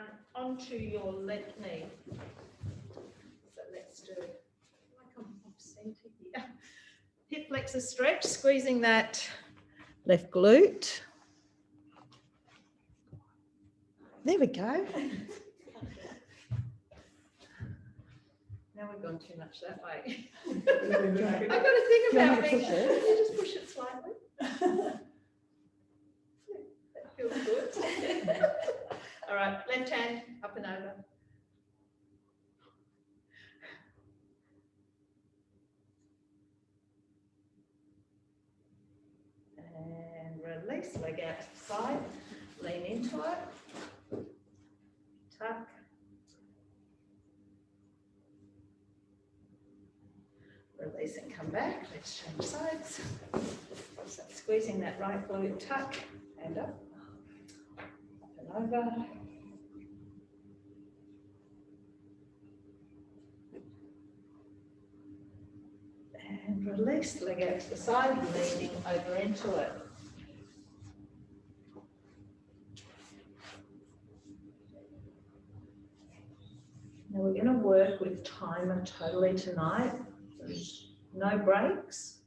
down onto your left knee. So let's do, like I'm off centre here. Hip flexor stretch, squeezing that left glute. There we go. Now we've gone too much that way. I've got to think about making sure you just push it slightly. That feels good. All right, left hand up and over. And release, leg out to the side, lean into it, tuck. Release and come back. Let's change sides. So squeezing that right glute, tuck and up and over. And release, leg out to the side, leaning over into it. Now we're going to work with timer totally tonight. There's no breaks.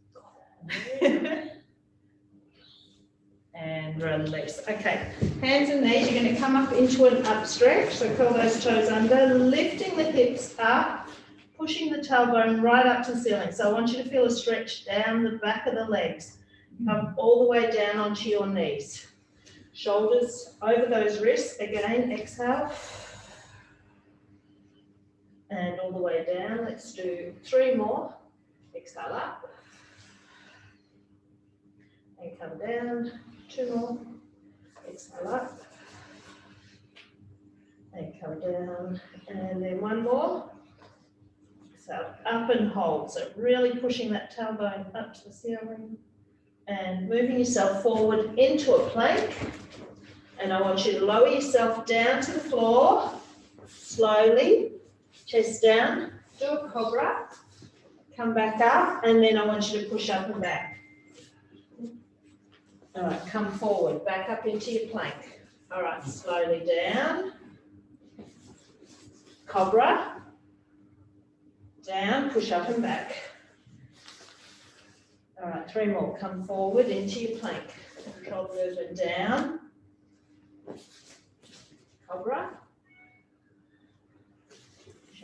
And release. Okay, hands and knees, you're going to come up into an up stretch. So curl those toes under, lifting the hips up, pushing the tailbone right up to the ceiling. So I want you to feel a stretch down the back of the legs. Come all the way down onto your knees. Shoulders over those wrists. Again, exhale. And all the way down. Let's do 3 more. Exhale up. And come down. 2 more. Exhale up. And come down. And then 1 more. Exhale up and hold. So really pushing that tailbone up to the ceiling. And moving yourself forward into a plank. And I want you to lower yourself down to the floor. Slowly. Chest down, do a cobra, come back up, and then I want you to push up and back. All right, come forward, back up into your plank. All right, slowly down, cobra, down, push up and back. All right, 3 more, come forward into your plank. Control movement down, cobra.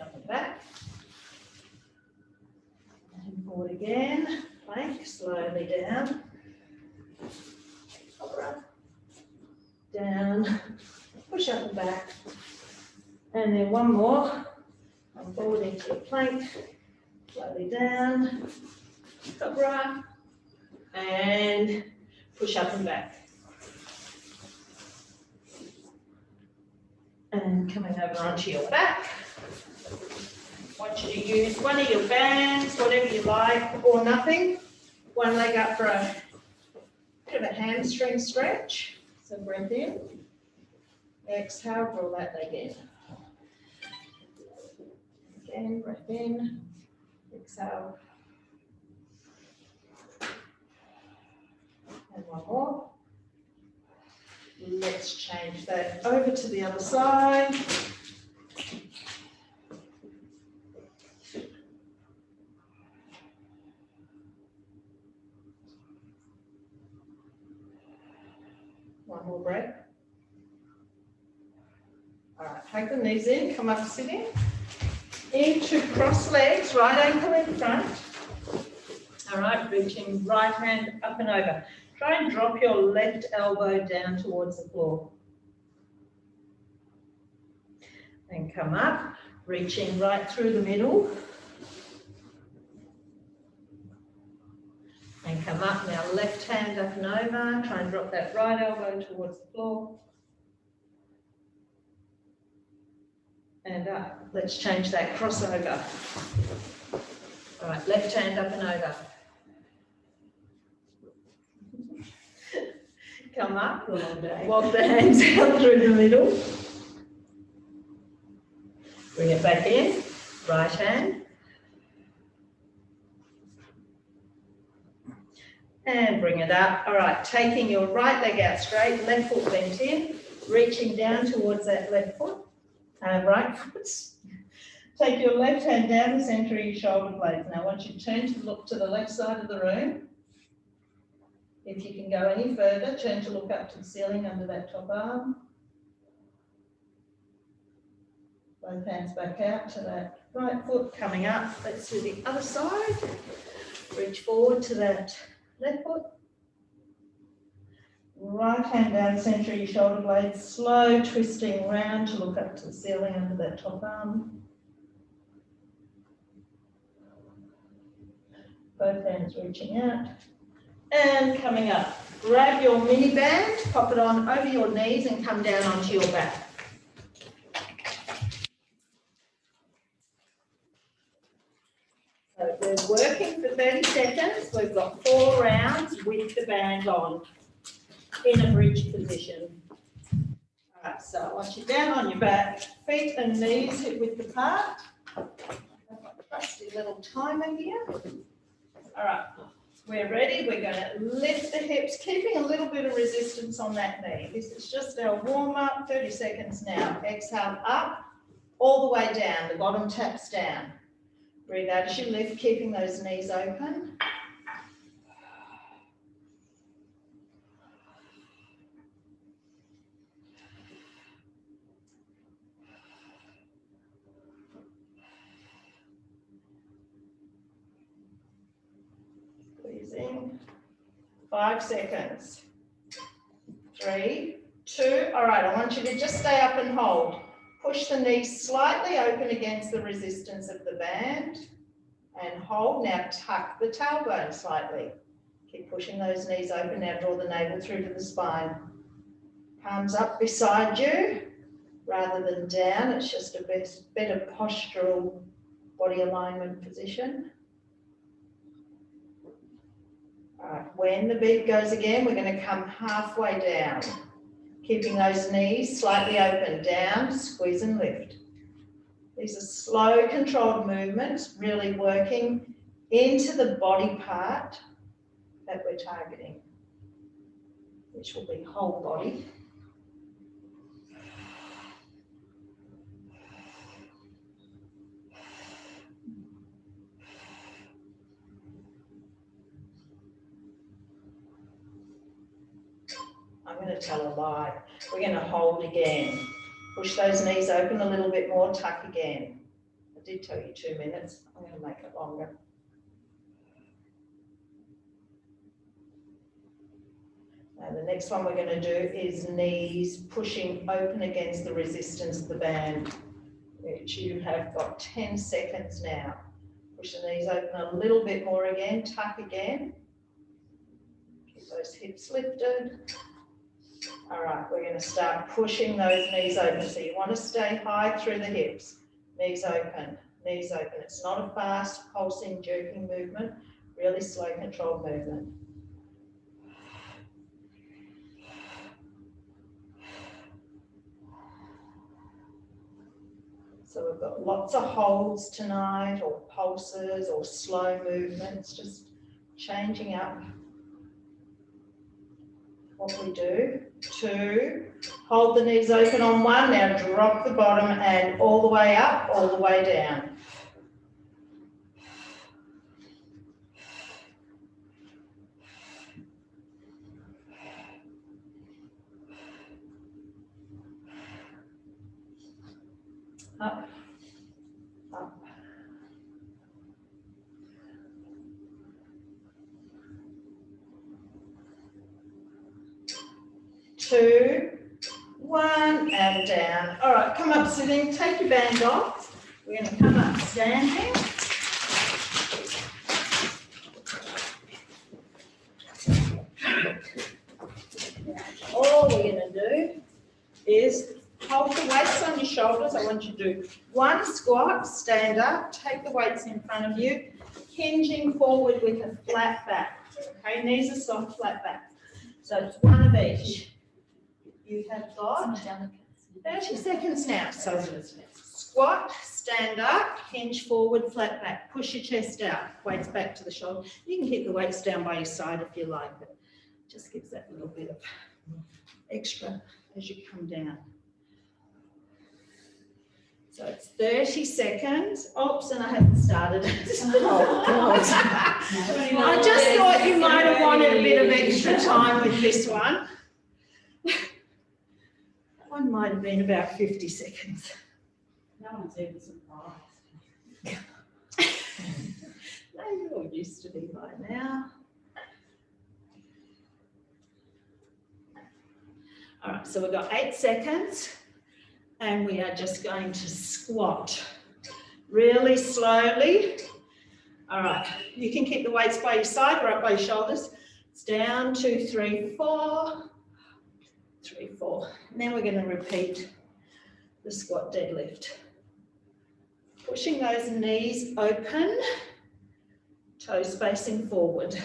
Up and back, and forward again, plank, slowly down, cobra, down, push up and back, and then 1 more, come forward into your plank, slowly down, cobra, and push up and back. And coming over onto your back. I want you to use one of your bands, whatever you like, or nothing. 1 leg up for a bit of a hamstring stretch. So breath in. Exhale, draw that leg in. Again, breath in. Exhale. And 1 more. Let's change that over to the other side. One more break. All right, take the knees in, come up sitting. Into cross legs, right ankle in front. All right, reaching right hand up and over. Try and drop your left elbow down towards the floor. And come up, reaching right through the middle. And come up now, left hand up and over. Try and drop that right elbow towards the floor. And up. Let's change that crossover. All right, left hand up and over. Come up, walk the hands out through the middle. Bring it back in, right hand. And bring it up. All right, taking your right leg out straight, left foot bent in. reaching down towards that left foot, right foot. Take your left hand down the centre of your shoulder blades. Now I want you to turn to look to the left side of the room. If you can go any further, turn to look up to the ceiling under that top arm. Both hands back out to that right foot, coming up. Let's do the other side. Reach forward to that left foot. Right hand down the centre of your shoulder blades, slow twisting round to look up to the ceiling under that top arm. Both hands reaching out and coming up. Grab your mini band, pop it on over your knees and come down onto your back. So we're working for 30 seconds. We've got 4 rounds with the band on in a bridge position. All right, so I want you down on your back, feet and knees hip width apart. I've got a trusty little timer here. All right, we're ready. We're going to lift the hips, keeping a little bit of resistance on that knee. This is just our warm up, 30 seconds now. Exhale up, all the way down, the bottom taps down. Breathe out as you lift, keeping those knees open. Squeezing. 5 seconds. 3, 2. All right, I want you to just stay up and hold. Push the knees slightly open against the resistance of the band and hold. Now tuck the tailbone slightly. Keep pushing those knees open. Now draw the navel through to the spine. Palms up beside you rather than down. It's just a better postural body alignment position. All right, when the beat goes again, we're going to come halfway down. Keeping those knees slightly open, down, squeeze and lift. These are slow, controlled movements, really working into the body part that we're targeting, which will be whole body. I'm going to tell a lie. We're going to hold again. Push those knees open a little bit more, tuck again. I did tell you 2 minutes. I'm going to make it longer. Now the next one we're going to do is knees pushing open against the resistance of the band, which you have got 10 seconds now. Push the knees open a little bit more again, tuck again. Keep those hips lifted. All right, we're going to start pushing those knees open. So you want to stay high through the hips. Knees open, knees open. It's not a fast, pulsing, jerking movement. Really slow, controlled movement. So we've got lots of holds tonight, or pulses, or slow movements, just changing up what we do. 2, hold the knees open on 1, now drop the bottom and all the way up, all the way down. Up, up. 2, 1, and down. All right, come up sitting, take your band off. We're going to come up standing. All we're going to do is hold the weights on your shoulders. I want you to do 1 squat, stand up, take the weights in front of you, hinging forward with a flat back. Okay, knees are soft, flat back. So it's 1 of each. You have got 30 seconds now. So squat, stand up, hinge forward, flat back. Push your chest out, weights back to the shoulder. You can keep the weights down by your side if you like, but it just gives that little bit of extra as you come down. So it's 30 seconds. Oops, and I haven't started it. Oh, God. I just thought you might have wanted a bit of extra time with this one. That one might have been about 50 seconds. No one's even surprised. They're all used to me by now. All right, so we've got 8 seconds and we are just going to squat really slowly. All right, you can keep the weights by your side or up by your shoulders. It's down, 2, 3, 4, 3, 4. And then we're going to repeat the squat deadlift. Pushing those knees open, toes facing forward.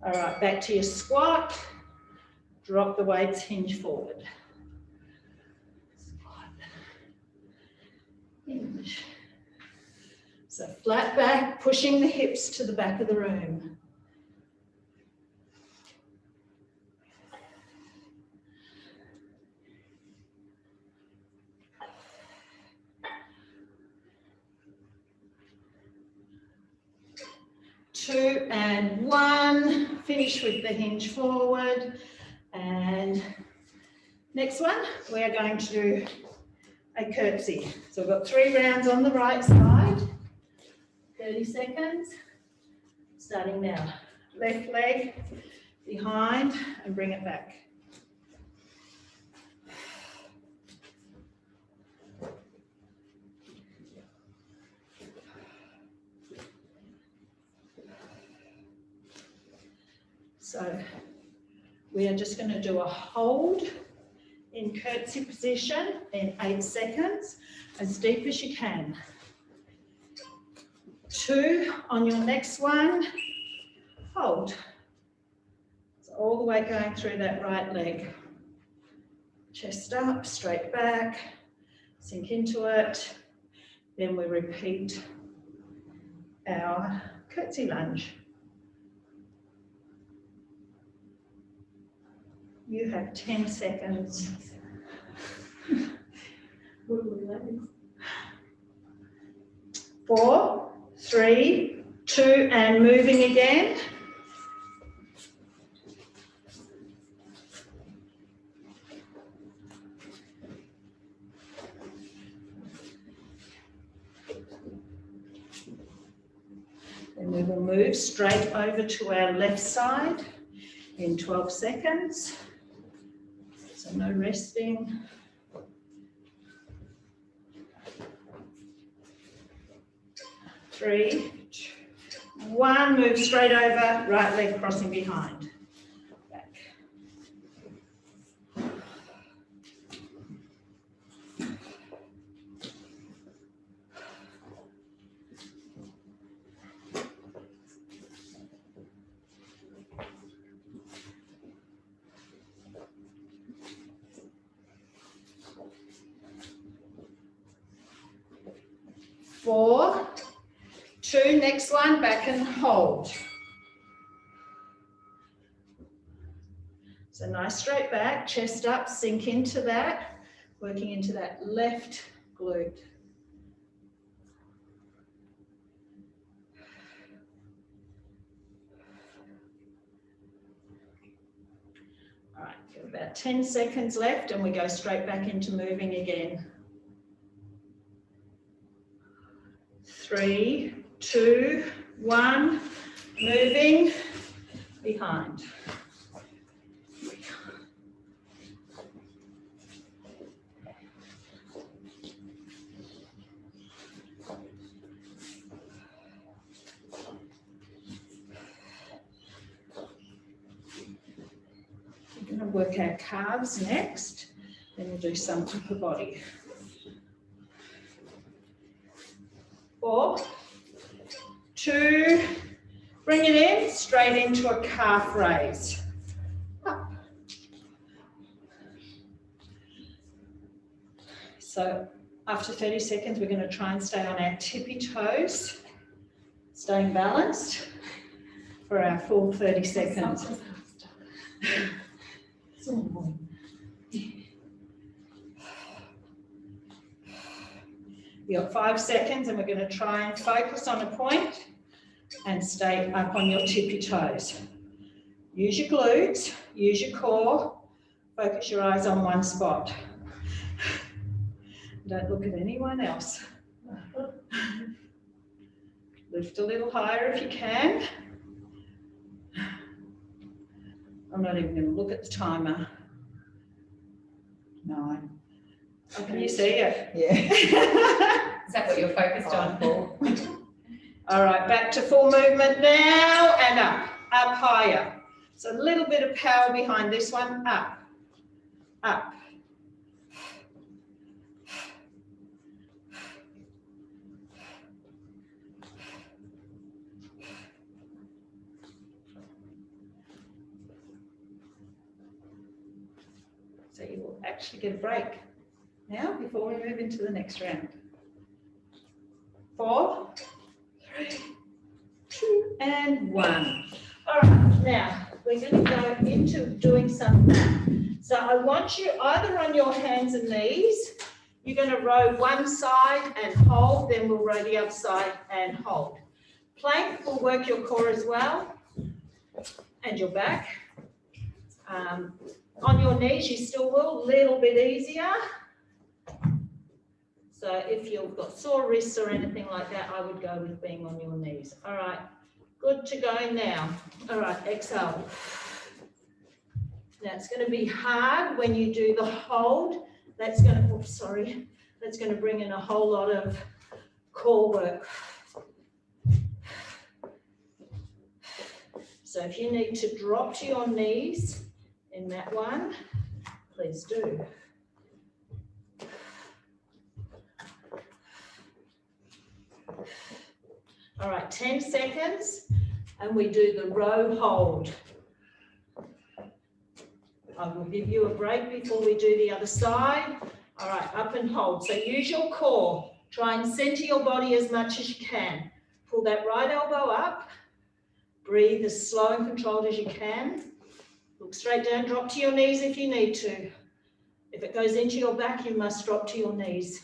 All right, back to your squat. Drop the weights, hinge forward. Squat. Hinge. So flat back, pushing the hips to the back of the room. Two and one, finish with the hinge forward. And next one, we are going to do a curtsy. So we've got 3 rounds on the right side, 30 seconds, starting now. Left leg behind and bring it back. So we are just going to do a hold in curtsy position in 8 seconds, as deep as you can. 2 on your next one, hold. So all the way going through that right leg. Chest up, straight back, sink into it. Then we repeat our curtsy lunge. You have 10 seconds. 4, 3, 2, and moving again. Then we will move straight over to our left side in 12 seconds. So no resting. 3, 2, 1, move straight over, right leg crossing behind. Back. Four, 2, next one, back and hold. So nice straight back, chest up, sink into that, working into that left glute. All right, about 10 seconds left and we go straight back into moving again. 3, 2, 1, moving behind. We're going to work our calves next, then we'll do some upper body. 4, 2, bring it in, straight into a calf raise. Up. So After 30 seconds, we're going to try and stay on our tippy toes, staying balanced for our full 30 seconds. You've got 5 seconds and we're going to try and focus on a point and stay up on your tippy toes. Use your glutes, use your core, focus your eyes on one spot. Don't look at anyone else. Lift a little higher if you can. I'm not even going to look at the timer. 9. Oh, can you see it? Yeah. Is that what you're focused on, Paul? All right, back to full movement now and up higher. So a little bit of power behind this one, up. So you will actually get a break now before we move into the next round. 4, 3, 2, and 1. All right, now we're going to go into doing some back. So I want you either on your hands and knees. You're going to row one side and hold, then we'll row the other side and hold. Plank will work your core as well and your back. On your knees, you still will, a little bit easier. So if you've got sore wrists or anything like that, I would go with being on your knees. All right, good to go now. All right, exhale. Now it's going to be hard when you do the hold. That's going to, oops, sorry, that's going to bring in a whole lot of core work. So if you need to drop to your knees in that one, please do. All right, 10 seconds, and we do the row hold. I will give you a break before we do the other side. All right, up and hold. So use your core. Try and center your body as much as you can. Pull that right elbow up. Breathe as slow and controlled as you can. Look straight down, drop to your knees if you need to. If it goes into your back, you must drop to your knees.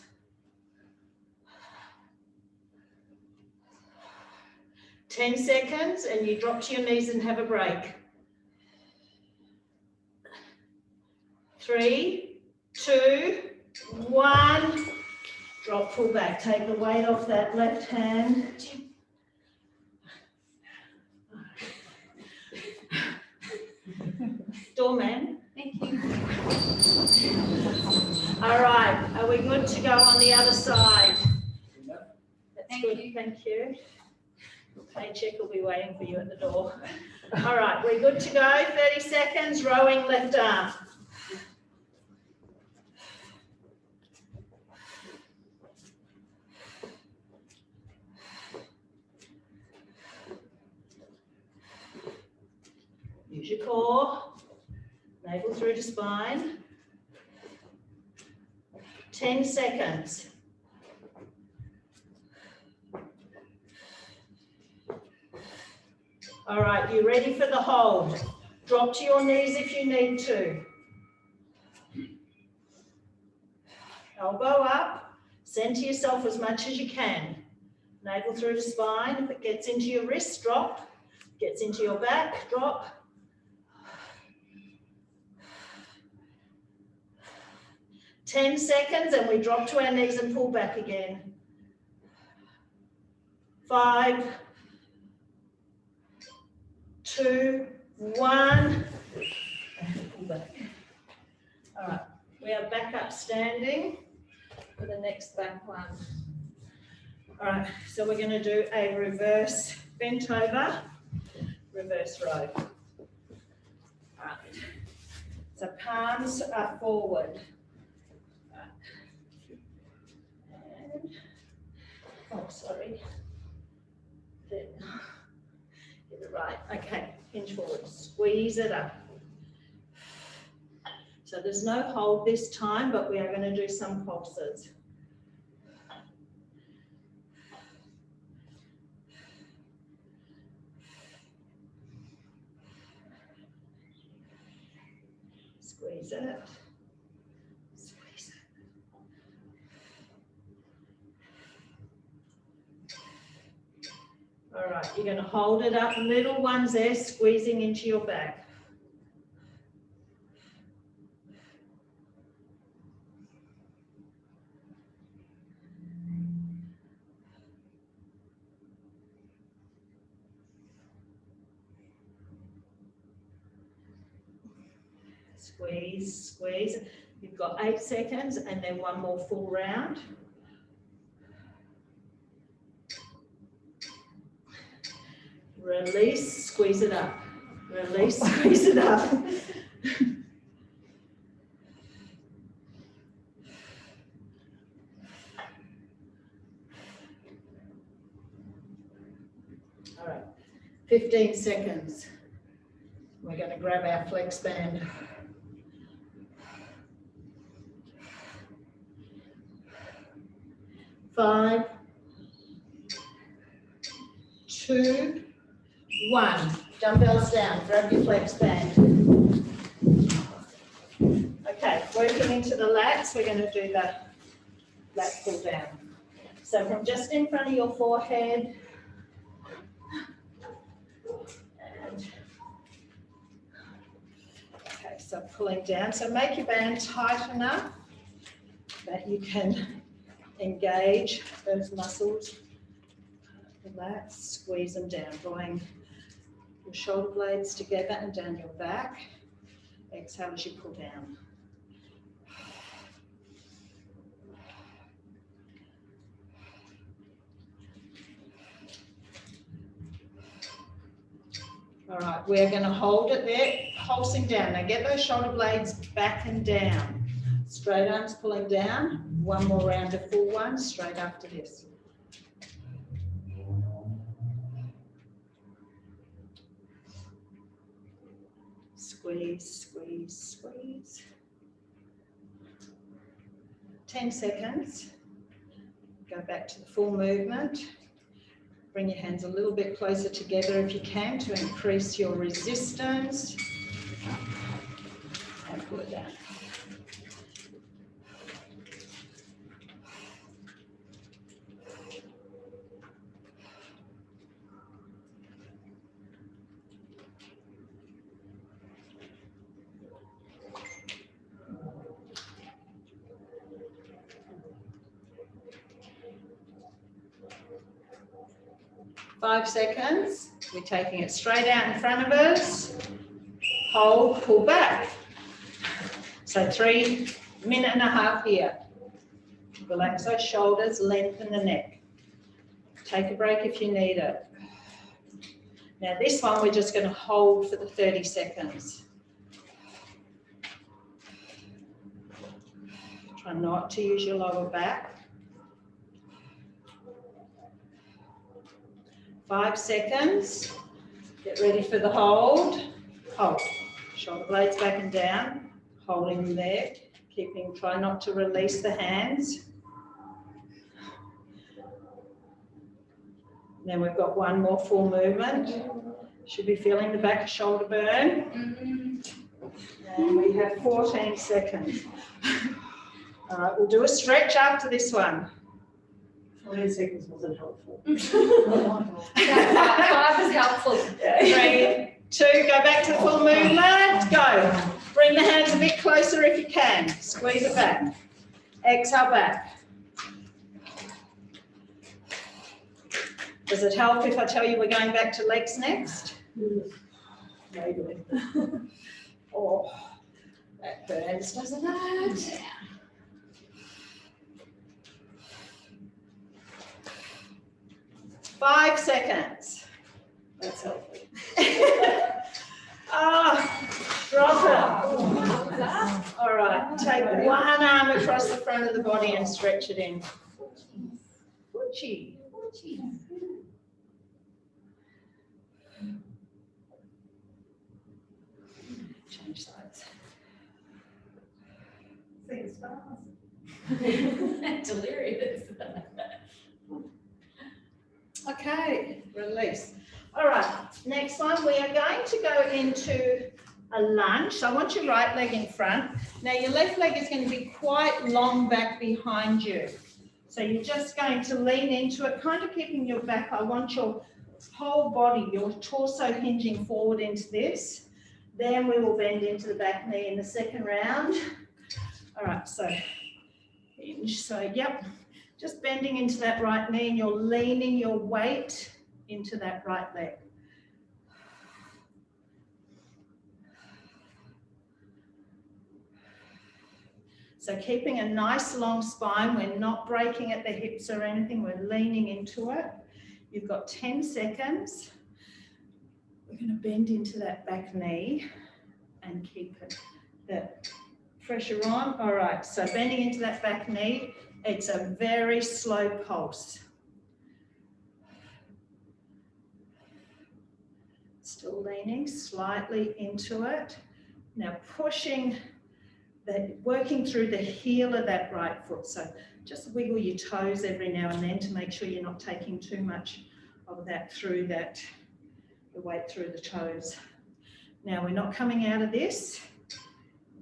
10 seconds and you drop to your knees and have a break. 3, 2, 1. Drop, pull back. Take the weight off that left hand. Doorman. Thank you. All right, are we good to go on the other side? That's Thank good, you. thank you. Paycheck will be waiting for you at the door. All right, we're good to go. 30 seconds, rowing left arm. Use your core, navel through to spine. 10 seconds. All right, you ready for the hold? Drop to your knees if you need to. Elbow up, center yourself as much as you can. Navel through to spine. If it gets into your wrist, drop. Gets into your back, drop. 10 seconds and we drop to our knees and pull back again. 5, 2, 1, and pull back. All right, we are back up standing for the next back one. All right, so we're going to do a reverse bent over, reverse row. All right, so palms are forward. And, oh, sorry. Get it right. Okay, hinge forward, squeeze it up. So there's no hold this time, but we are going to do some pulses. Squeeze it. Squeeze it. All right, you're going to hold it up, little ones there, squeezing into your back. Squeeze, squeeze. You've got 8 seconds and then one more full round. Release, squeeze it up. Release, squeeze it up. All right, 15 seconds. We're going to grab our flex band. 5, 2, 1. Dumbbells down, grab your flex band. Okay, working into the lats, we're going to do the lat pull down. So from just in front of your forehead, and okay, so pulling down. So make your band tight enough that you can engage those muscles. Relax, squeeze them down, drawing your shoulder blades together and down your back. Exhale as you pull down. All right, we're going to hold it there, pulsing down. Now get those shoulder blades back and down. Straight arms pulling down. One more round of full one, straight after this. Squeeze, squeeze, squeeze. 10 seconds. Go back to the full movement. Bring your hands a little bit closer together if you can to increase your resistance. And pull it down. Five seconds. We're taking it straight out in front of us. Hold, pull back. So 3 minutes and a half here. Relax those shoulders, lengthen the neck. Take a break if you need it. Now this one we're just going to hold for the 30 seconds. Try not to use your lower back. 5 seconds. Get ready for the hold. Hold. Shoulder blades back and down. Holding them there. Try not to release the hands. Then we've got one more full movement. Should be feeling the back shoulder burn. And we have 14 seconds. All right, we'll do a stretch after this one. 14 seconds wasn't helpful. 5 is helpful. 3, 2, go back to the full movement. Go. Bring the hands a bit closer if you can. Squeeze it back. Exhale back. Does it help if I tell you we're going back to legs next? Maybe. Oh, that burns, doesn't it? 5 seconds. That's helpful. Drop it. All right, take one arm across the front of the body and stretch it in. Fuchi. Change sides. Delirious. Okay, release. All right, next one, we are going to go into a lunge. So I want your right leg in front. Now your left leg is going to be quite long back behind you. So you're just going to lean into it, kind of keeping your back. I want your whole body, your torso hinging forward into this. Then we will bend into the back knee in the second round. All right, so hinge. So yep, just bending into that right knee and you're leaning your weight into that right leg. So keeping a nice long spine, we're not breaking at the hips or anything, we're leaning into it. You've got 10 seconds. We're going to bend into that back knee and keep it, that pressure on. All right, so bending into that back knee, it's a very slow pulse. Still leaning slightly into it. Now pushing, working through the heel of that right foot. So just wiggle your toes every now and then to make sure you're not taking too much of that through the weight through the toes. Now we're not coming out of this.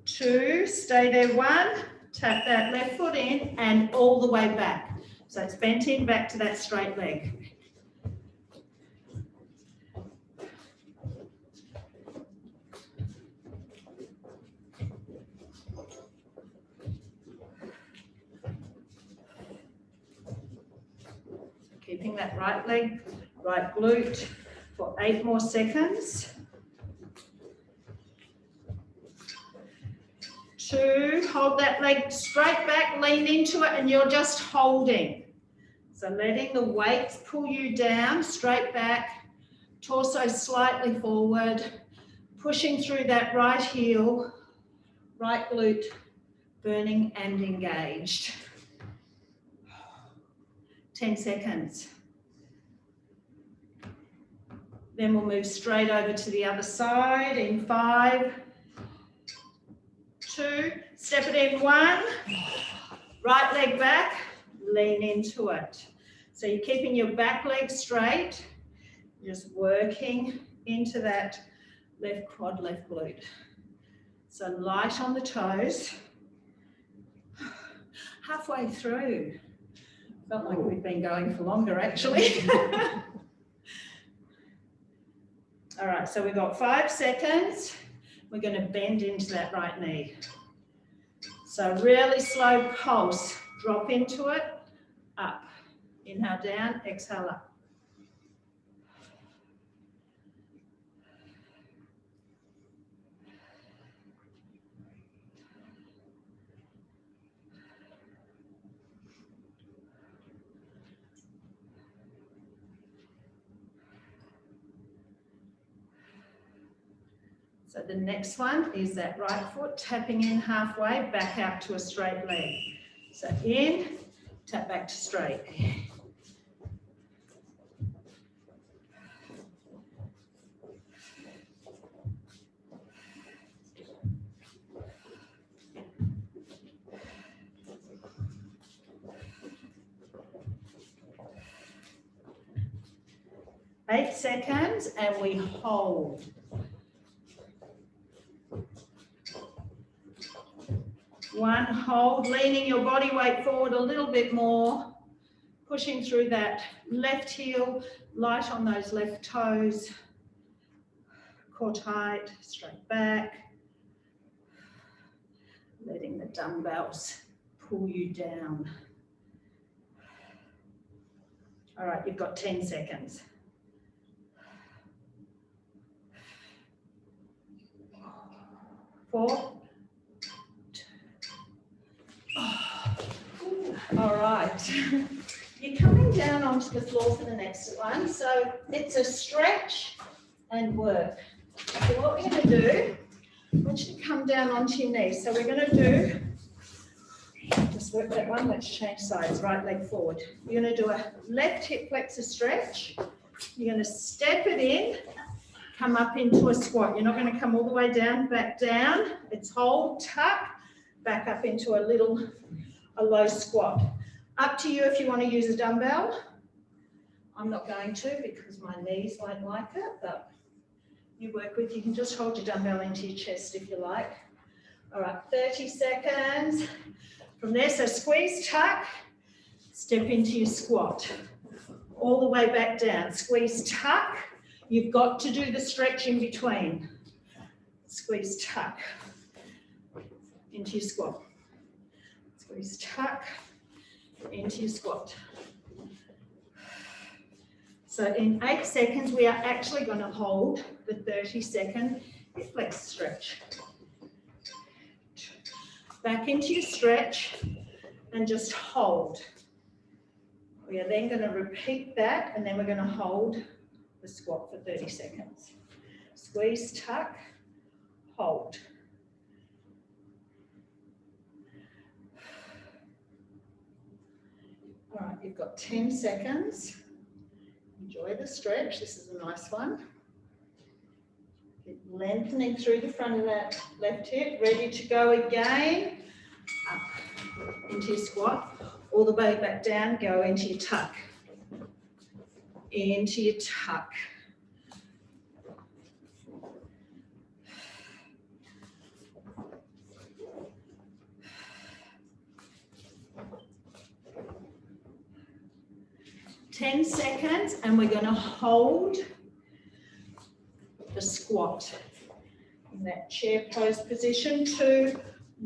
2, stay there. 1, tap that left foot in and all the way back. So it's bent in back to that straight leg. Keeping that right leg, right glute for 8 more seconds. 2, hold that leg straight back, lean into it, and you're just holding. So letting the weight pull you down, straight back, torso slightly forward, pushing through that right heel, right glute, burning and engaged. 10 seconds. Then we'll move straight over to the other side in 5, 2, step it in 1, right leg back, lean into it. So you're keeping your back leg straight, just working into that left quad, left glute. So light on the toes. Halfway through. Felt like we've been going for longer, actually. All right, so we've got 5 seconds. We're going to bend into that right knee. So really slow pulse. Drop into it, up. Inhale down, exhale up. So the next one is that right foot tapping in halfway, back out to a straight leg. So in, tap back to straight. Eight seconds and we hold. One, hold, leaning your body weight forward a little bit more, pushing through that left heel, light on those left toes, core tight, straight back, letting the dumbbells pull you down. All right, you've got 10 seconds. 4, 2. All right. You're coming down onto the floor for the next one. So it's a stretch and work. So what we're going to do, I want you to come down onto your knees. So we're going to do, just work that one, let's change sides, right leg forward. You're going to do a left hip flexor stretch. You're going to step it in, come up into a squat. You're not going to come all the way down, back down. It's hold, tuck, back up into a low squat. Up to you if you want to use a dumbbell. I'm not going to because my knees won't like it, but you work with. You can just hold your dumbbell into your chest if you like. All right, 30 seconds. From there, so squeeze, tuck, step into your squat. All the way back down, squeeze, tuck. You've got to do the stretch in between. Squeeze, tuck, into your squat. Squeeze, tuck, into your squat. So in 8 seconds, we are actually going to hold the 30-second hip flex stretch. Back into your stretch and just hold. We are then going to repeat that and then we're going to hold the squat for 30 seconds. Squeeze, tuck, hold. All right, you've got 10 seconds. Enjoy the stretch. This is a nice one. Keep lengthening through the front of that left hip. Ready to go again. Up into your squat. All the way back down. Go into your tuck. Into your tuck. Ten seconds, and we're going to hold the squat in that chair pose position. 2,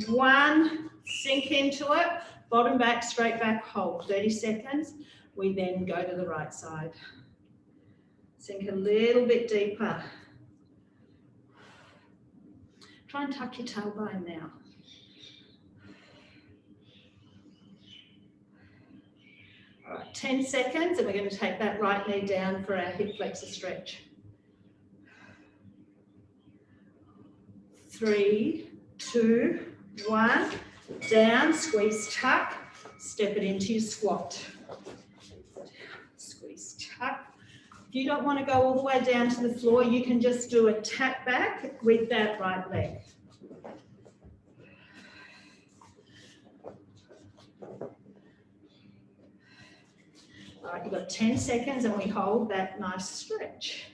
1, sink into it, bottom back, straight back, hold. 30 seconds. We then go to the right side. Sink a little bit deeper. Try and tuck your tailbone now. All right, 10 seconds, and we're going to take that right knee down for our hip flexor stretch. 3, 2, 1, down, squeeze, tuck, step it into your squat. Squeeze, tuck. If you don't want to go all the way down to the floor, you can just do a tap back with that right leg. All right, you've got 10 seconds and we hold that nice stretch.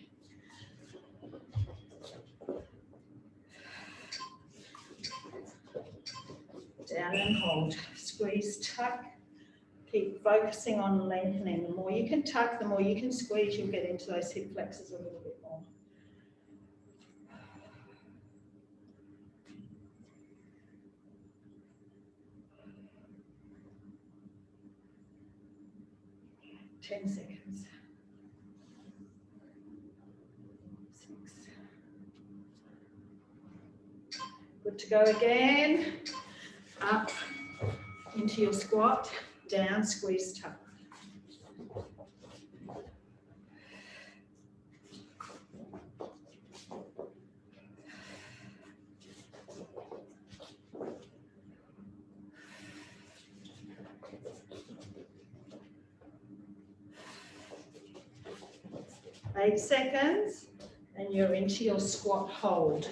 Down and hold. Squeeze, tuck. Keep focusing on lengthening. The more you can tuck, the more you can squeeze, you'll get into those hip flexors a little bit more. Ten seconds. 6. Good to go again. Up into your squat, down, squeeze, tuck. Eight seconds, and you're into your squat hold.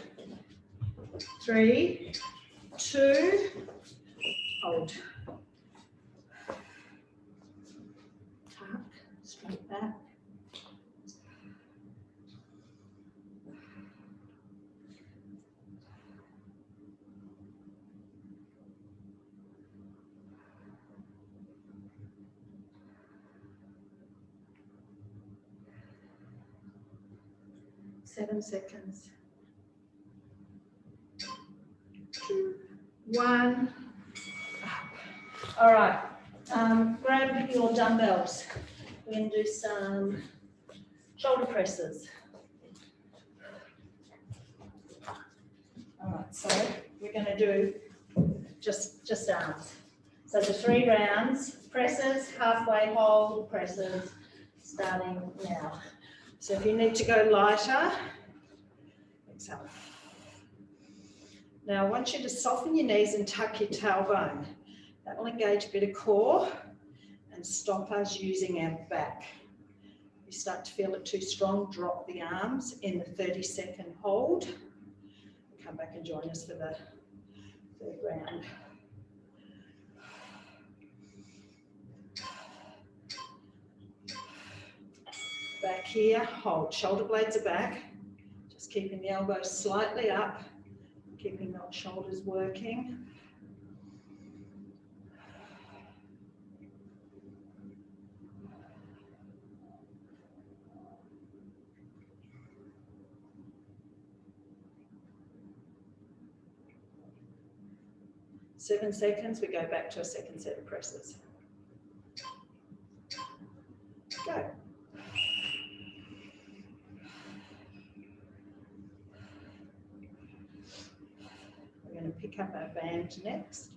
3, 2, hold. Tuck, straight back. Seven seconds. 2, 1. Up. All right. Grab your dumbbells. We're going to do some shoulder presses. All right. So we're going to do just arms. So the 3 rounds: presses, halfway hold, presses, starting now. So if you need to go lighter, exhale. Now I want you to soften your knees and tuck your tailbone. That will engage a bit of core and stop us using our back. If you start to feel it too strong, drop the arms in the 30-second hold. Come back and join us for the 3rd round. Back here, hold. Shoulder blades are back. Just Just keeping the elbows slightly up, keeping those shoulders working. Seven seconds, we go back to a second set of presses. Go. We're going to pick up our band next.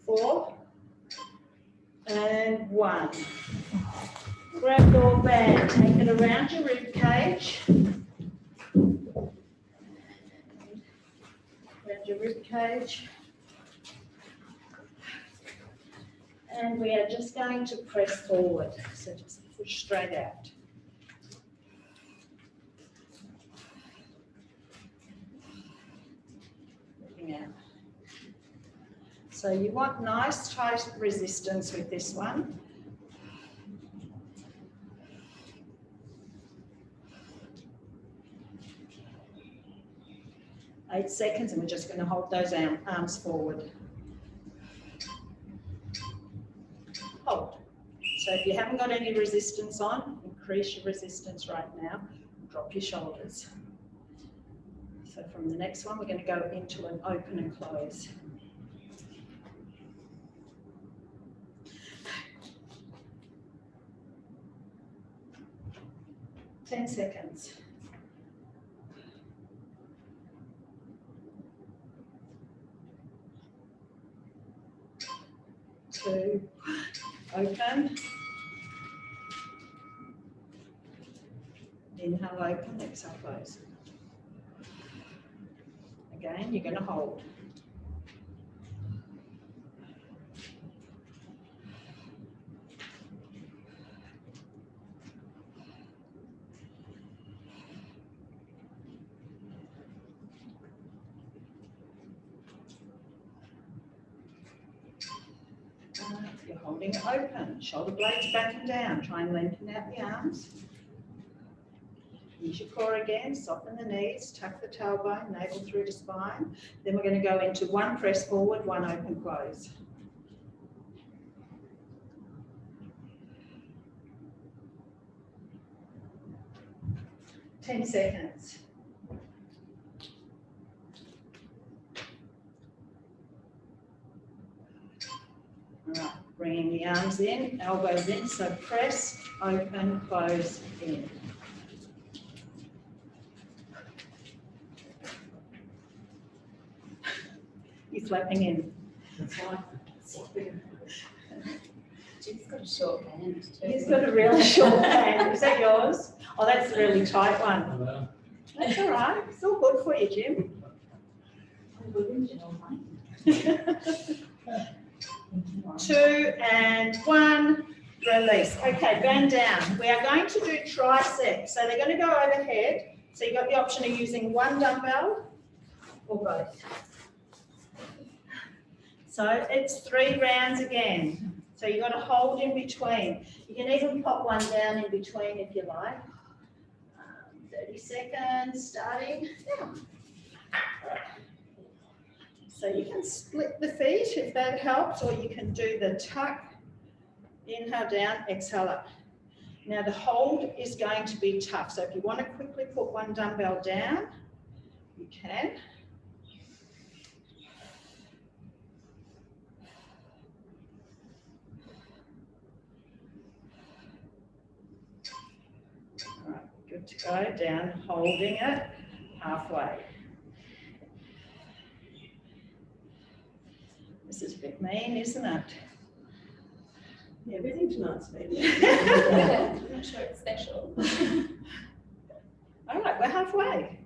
Four and one. Grab your band, take it around your rib cage. Around your rib cage. And we are just going to press forward. So just push straight out. Looking out. So you want nice tight resistance with this one. Eight seconds, and we're just going to hold those arms forward. Hold. So if you haven't got any resistance on, increase your resistance right now. Drop your shoulders. So from the next one, we're going to go into an open and close. 10 seconds. Two, open. Inhale, open, exhale, close. Again, you're going to hold. You're holding it open, shoulder blades back and down. Try and lengthen out the arms. Use your core again, soften the knees, tuck the tailbone, navel through to spine. Then we're going to go into one press forward, one open close. Ten seconds. All right, bringing the arms in, elbows in, so press, open, close, in. You're flapping in. That's fine. Jim's got a short hand too. He's got a really short hand. Is that yours? Oh, that's a really tight one. That's all right. It's all good for you, Jim. Two and one, release. Okay, bend down. We are going to do triceps. So they're going to go overhead. So you've got the option of using one dumbbell or both. So it's 3 rounds again. So you've got to hold in between. You can even pop one down in between if you like. 30 seconds, starting now. So you can split the feet if that helps, or you can do the tuck, inhale down, exhale up. Now the hold is going to be tough. So if you want to quickly put one dumbbell down, you can. All right, good to go. Down, holding it halfway. This is a bit mean, isn't it? Yeah, everything tonight's been. I'm not sure it's special. All right, we're halfway.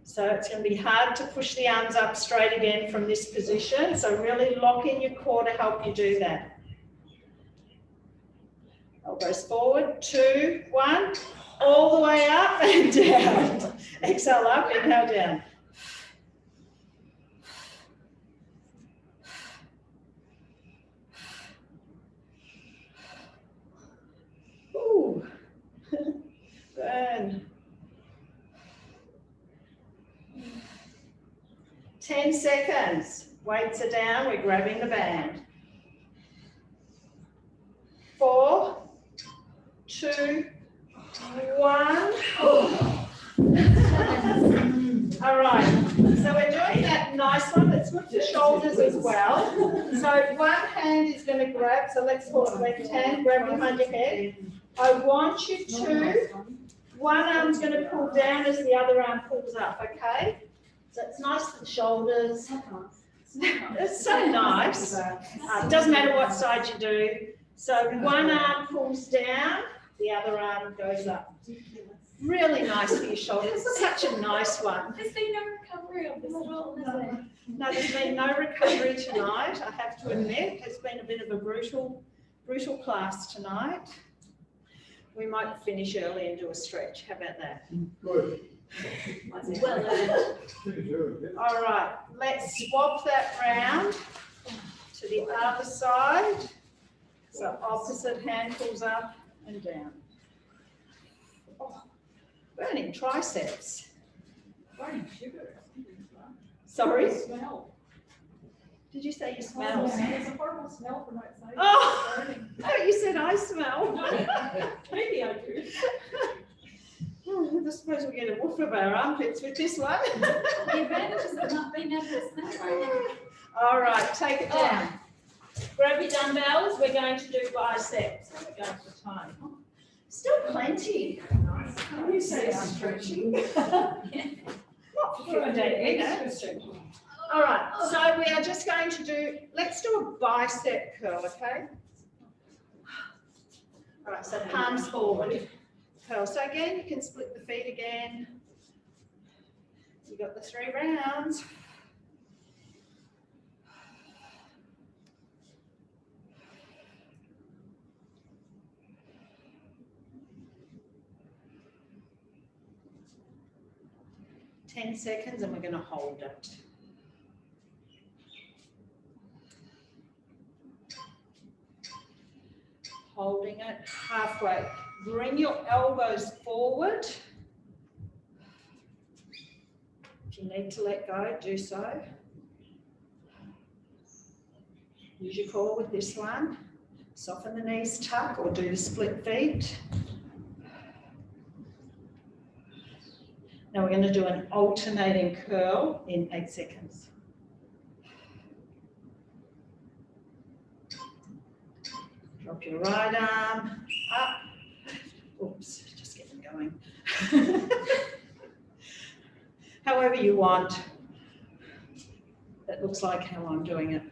So it's going to be hard to push the arms up straight again from this position. So really lock in your core to help you do that. Elbows goes forward, 2, 1, all the way up and down. Exhale up, inhale down. Ooh. Burn. 10 seconds. Weights are down, we're grabbing the band. 4, 2, 1. All right, so we're doing that nice one. Let's look the shoulders as well. So one hand is going to grab, so let's call it left hand, grab behind your head. I want you to, one arm's going to pull down as the other arm pulls up, okay? So it's nice for the shoulders. It's so nice. Doesn't matter what side you do. So one arm pulls down, the other arm goes up. Really nice for your shoulders. Such a nice one. There's been no recovery of this at all, has there? No, there's been no recovery tonight, I have to admit. It's been a bit of a brutal class tonight. We might finish early and do a stretch. How about that? Good. Well, All right, let's swap that round to the other side. So opposite hand pulls up and down. Oh, burning triceps. Burning sugar. Sorry? Smell. Did you say you smell? There's a horrible smell from outside. Oh, oh, you said I smell. Maybe I do. Oh, I suppose we get a woof of our armpits with this one. the advantage is of not being able to smell right All right, take it down. Grab your dumbbells. We're going to do biceps. We're going for time. Still plenty. You say I'm stretching. Not for 15 minutes. All right, so we are just going to do, let's do a bicep curl, okay? All right, so palms forward. Curl. So again, you can split the feet again. You got the 3 rounds. Ten seconds, and we're going to hold it. Holding it halfway. Bring your elbows forward. If you need to let go, do so. Use your core with this one. Soften the knees, tuck, or do the split feet. Now we're going to do an alternating curl in 8 seconds. Drop your right arm up. Oops, just getting going. However you want. That looks like how I'm doing it.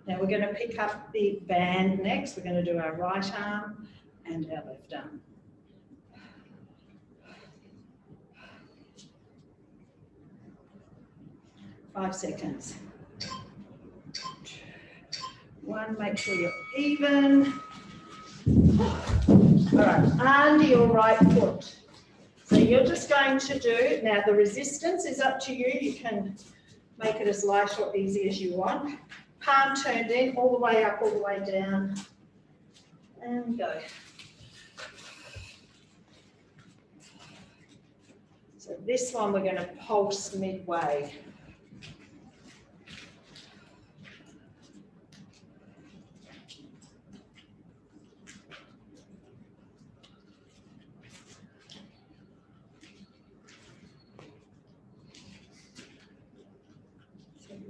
Now we're going to pick up the band next. We're going to do our right arm and our left arm. Five seconds. 1, make sure you're even. All right, under your right foot. So you're just going to do, now the resistance is up to you. You can make it as light or easy as you want. Palm turned in, all the way up, all the way down. And go. So this one we're going to pulse midway.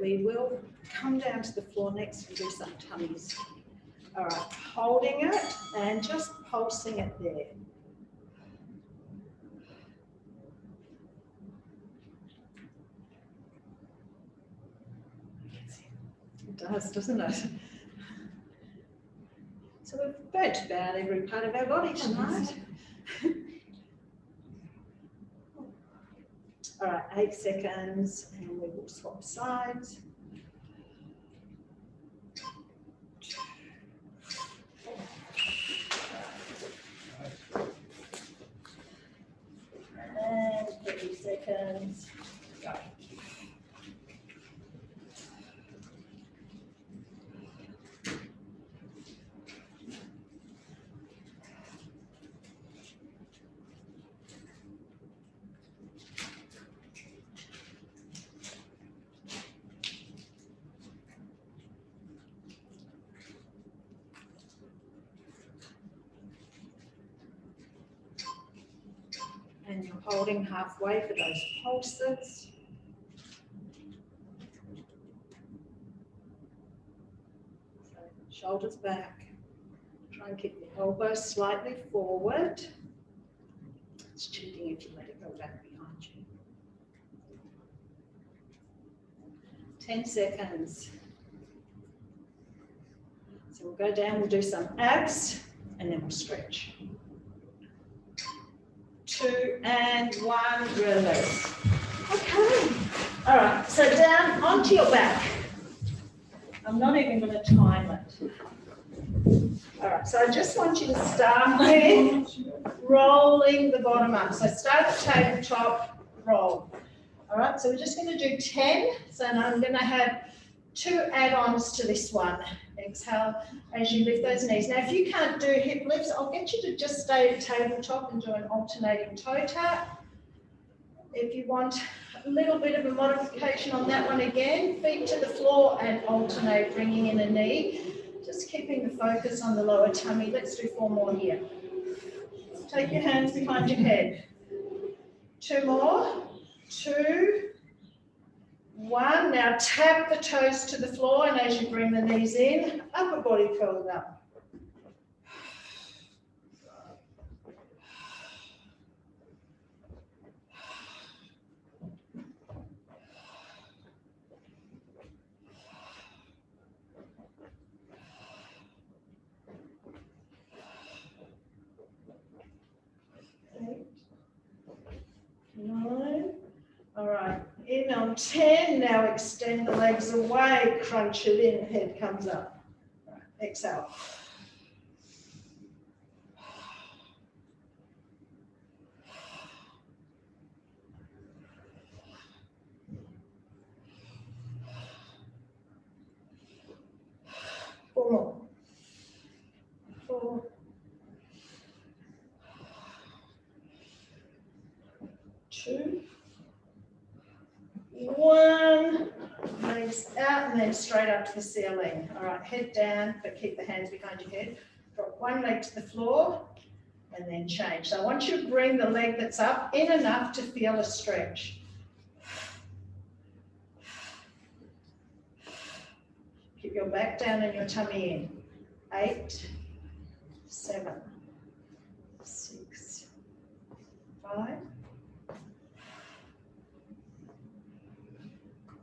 We will come down to the floor next and do some tummies. All right, holding it and just pulsing it there. It does, doesn't it? So we've burnt about every part of our body tonight. All right, 8 seconds, and we will swap sides. holding halfway for those pulses. So shoulders back. Try and keep the elbows slightly forward. It's cheating if you let it go back behind you. 10 seconds. So we'll go down, we'll do some abs, and then we'll stretch. 2 and 1, release. Okay. All right, so down onto your back. I'm not even going to time it. All right, so I just want you to start with rolling the bottom up. So start at tabletop, roll. All right, so we're just going to do 10. So now I'm going to have 2 add-ons to this one. Exhale as you lift those knees. Now, if you can't do hip lifts, I'll get you to just stay at tabletop and do an alternating toe tap. If you want a little bit of a modification on that one again, feet to the floor and alternate, bringing in a knee. Just keeping the focus on the lower tummy. Let's do 4 more here. Take your hands behind your head. 2 more. 2, 1. Now tap the toes to the floor, and as you bring the knees in, upper body curled up. All right, in on 10, now extend the legs away, crunch it in, head comes up. All right, exhale. Four more. 4, 2, 1, legs out and then straight up to the ceiling. All right, head down, but keep the hands behind your head. Drop one leg to the floor and then change. So I want you to bring the leg that's up in enough to feel a stretch. Keep your back down and your tummy in. 8, 7, 6, 5,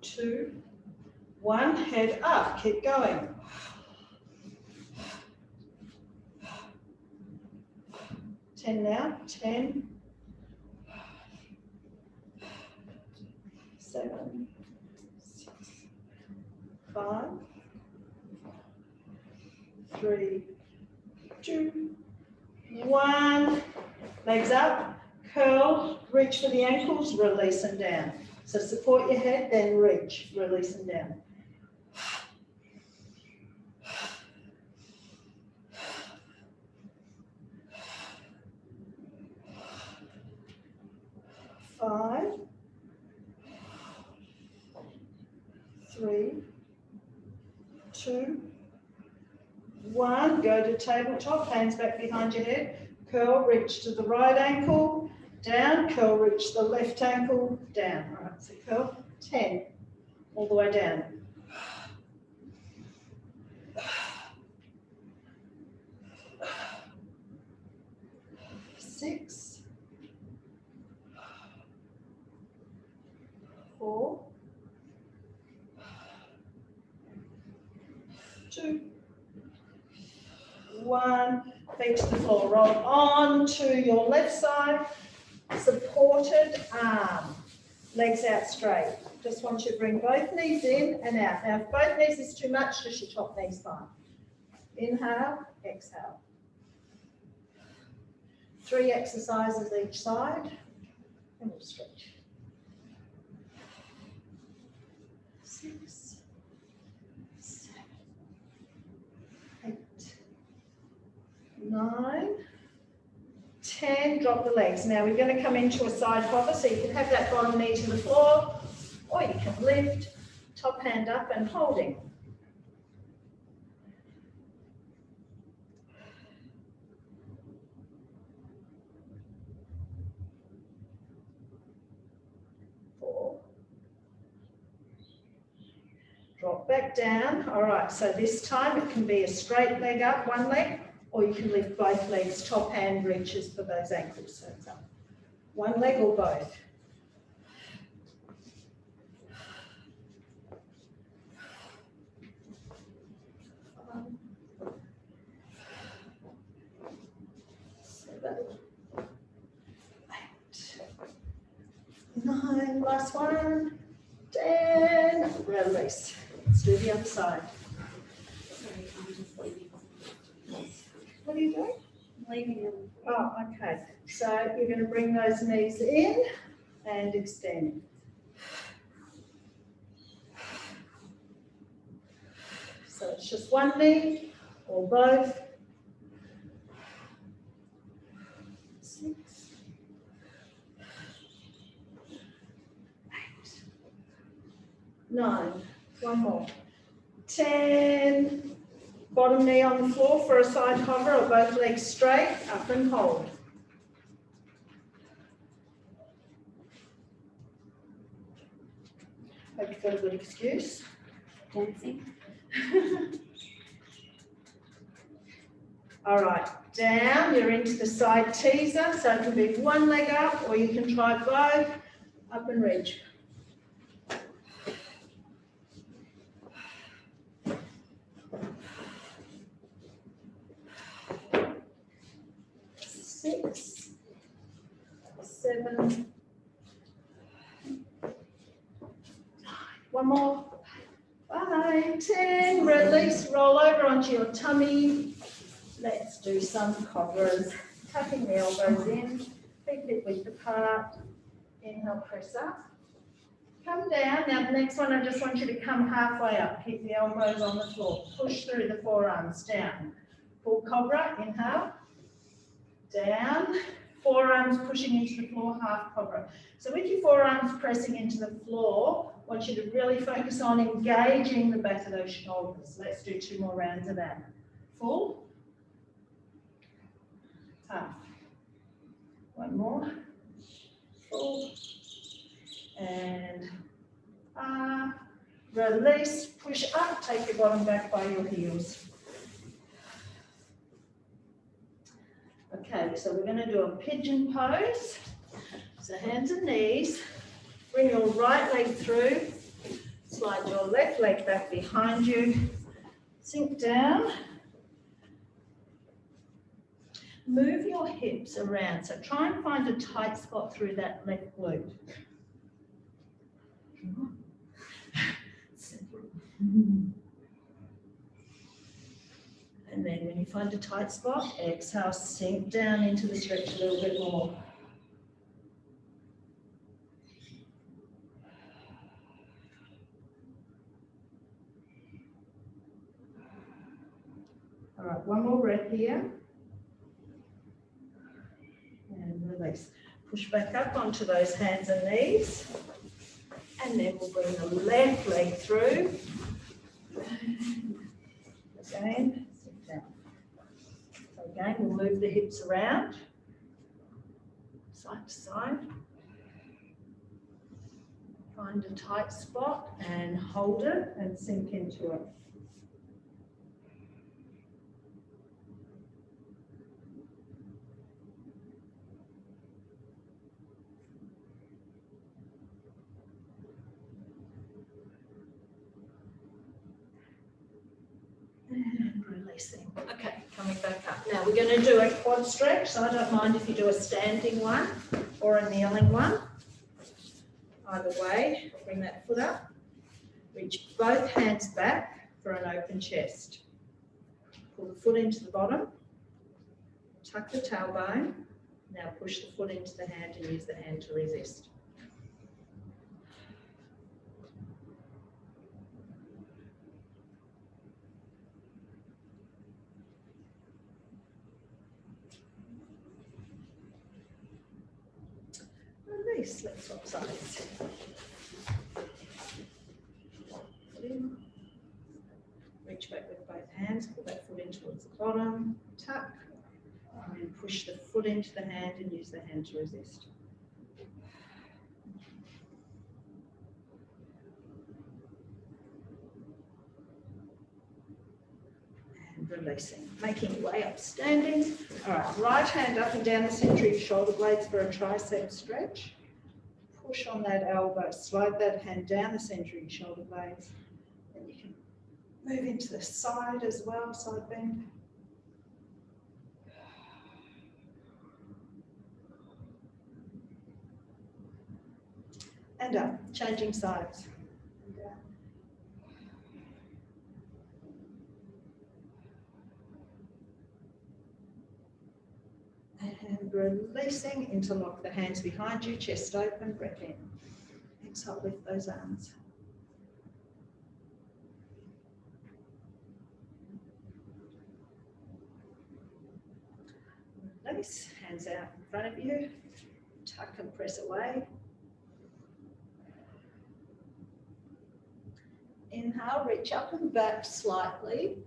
2, 1, head up, keep going. 10 now, 10, 7, 6, 5, 3, 2, 1, legs up, curl, reach for the ankles, release them down. So support your head, then reach, release them down. 5, 3, 2, 1. Go to tabletop, hands back behind your head. Curl, reach to the right ankle, down. Curl, reach the left ankle, down. All right, so curl, 10, all the way down. 6, 4, 2, 1, feet to the floor. Roll on to your left side, supported arm, legs out straight. Just want you to bring both knees in and out. Now, if both knees is too much, just your top knee's fine. Inhale, exhale. 3 exercises each side, and we'll stretch. 6, 7, 8, 9, 10, drop the legs. Now we're going to come into a side hover, so you can have that bottom knee to the floor, or you can lift, top hand up and holding. back down. All right, so this time it can be a straight leg up, one leg, or you can lift both legs, top hand reaches for those ankles. So it's up. One leg or both. Seven, 8, 9, last one, 10, release. Let's do the other side. Sorry, I'm just leaving. What are you doing? Leaving them. Oh, okay. So you're going to bring those knees in and extend. So it's just one knee or both. 6, 8, 9, one more. 10, bottom knee on the floor for a side hover or both legs straight, up and hold. Hope you've got a good excuse. Dancing. All right, down, you're into the side teaser, so it can be one leg up or you can try both, up and reach. Six, 7, 9, one more, 5, 10, release, roll over onto your tummy. Let's do some cobras, tucking the elbows in, feet hip width apart. Inhale, press up. Come down. Now the next one, I just want you to come halfway up. Keep the elbows on the floor. Push through the forearms down. Full cobra, inhale. Down. Forearms pushing into the floor, half cobra. So with your forearms pressing into the floor, I want you to really focus on engaging the back of those shoulders. Let's do 2 more rounds of that. Full. Half. One more. Full. And release, push up, take your bottom back by your heels. Okay, so we're going to do a pigeon pose. So hands and knees, bring your right leg through, slide your left leg back behind you, sink down. Move your hips around, so try and find a tight spot through that left glute. And then when you find a tight spot, exhale, sink down into the stretch a little bit more. All right, one more breath here. And release. Push back up onto those hands and knees. And then we'll bring the left leg through. Again, sit down. So again, we'll move the hips around, side to side. Find a tight spot and hold it and sink into it. And releasing. Okay, coming back up. Now we're going to do a quad stretch, so I don't mind if you do a standing one or a kneeling one. Either way, bring that foot up. Reach both hands back for an open chest. Pull the foot into the bottom. Tuck the tailbone. Now push the foot into the hand and use the hand to resist. Release, let's swap sides. Reach back with both hands, pull that foot in towards the bottom, tuck, and then push the foot into the hand and use the hand to resist. releasing, making your way up standing. All right, right hand up and down the centre of your shoulder blades for a tricep stretch. Push on that elbow, slide that hand down the centre of your shoulder blades. Then you can move into the side as well, side bend. And up, changing sides. And releasing, interlock the hands behind you, chest open, breath in. Exhale, lift those arms. Release, hands out in front of you, tuck and press away. Inhale, reach up and back slightly.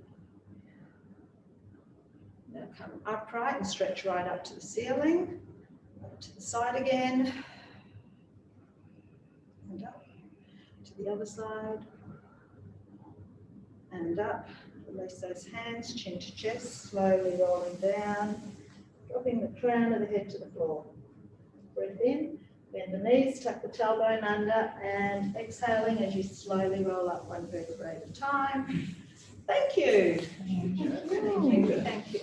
Now come upright and stretch right up to the ceiling. Up to the side again. And up to the other side. And up. Release those hands, chin to chest, slowly rolling down. Dropping the crown of the head to the floor. Breathe in, bend the knees, tuck the tailbone under, and exhaling as you slowly roll up one vertebrae at a time. Thank you. Thank you. Thank you.